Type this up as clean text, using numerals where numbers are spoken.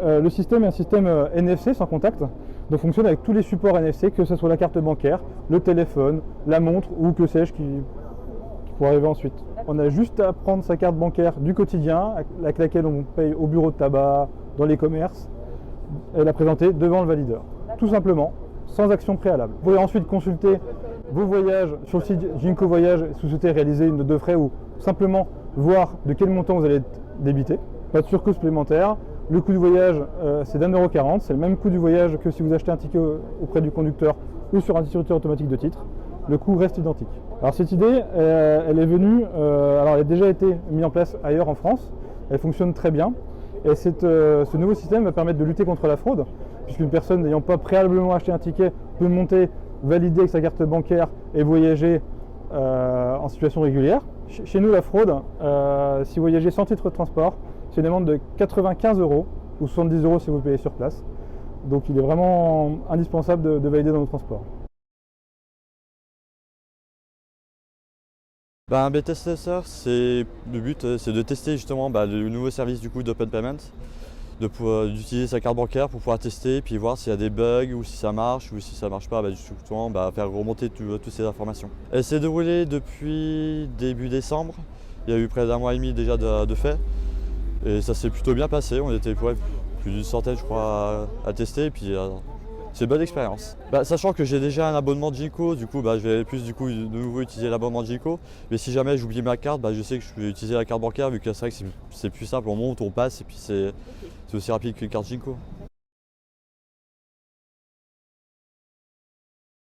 le système est un système NFC sans contact, donc fonctionne avec tous les supports NFC, que ce soit la carte bancaire, le téléphone, la montre ou que sais-je qui pourrait arriver ensuite. On a juste à prendre sa carte bancaire du quotidien, avec laquelle on paye au bureau de tabac, dans les commerces, et la présenter devant le valideur. Tout simplement, sans action préalable. Vous pouvez ensuite consulter vos voyages sur le site Ginko Voyage si vous souhaitez réaliser une note de frais ou simplement voir de quel montant vous allez être débité. Pas de surcoût supplémentaire. Le coût du voyage, c'est d'1,40 €. C'est le même coût du voyage que si vous achetez un ticket auprès du conducteur ou sur un distributeur automatique de titres. Le coût reste identique. Alors cette idée, elle est venue, alors elle a déjà été mise en place ailleurs en France. Elle fonctionne très bien. Et ce nouveau système va permettre de lutter contre la fraude, puisqu'une personne n'ayant pas préalablement acheté un ticket peut monter, valider avec sa carte bancaire et voyager en situation régulière. Chez nous, la fraude, si vous voyagez sans titre de transport, c'est une amende de 95 € ou 70 € si vous payez sur place. Donc il est vraiment indispensable de valider dans nos transports. Un bêta tester, le but c'est de tester justement le nouveau service du coup d'Open Payment, d'utiliser sa carte bancaire pour pouvoir tester, puis voir s'il y a des bugs ou si ça marche ou si ça marche pas, justement faire remonter toutes ces informations. Elle s'est déroulée depuis début décembre, il y a eu près d'1 mois et demi déjà de fait, et ça s'est plutôt bien passé, on était plus d'une centaine je crois à tester, et puis c'est une bonne expérience. Sachant que j'ai déjà un abonnement de Ginko, du coup je vais plus de nouveau utiliser l'abonnement de Ginko. Mais si jamais j'oublie ma carte, je sais que je peux utiliser la carte bancaire vu que c'est vrai que c'est plus simple, on monte, on passe et puis c'est aussi rapide qu'une carte Ginko.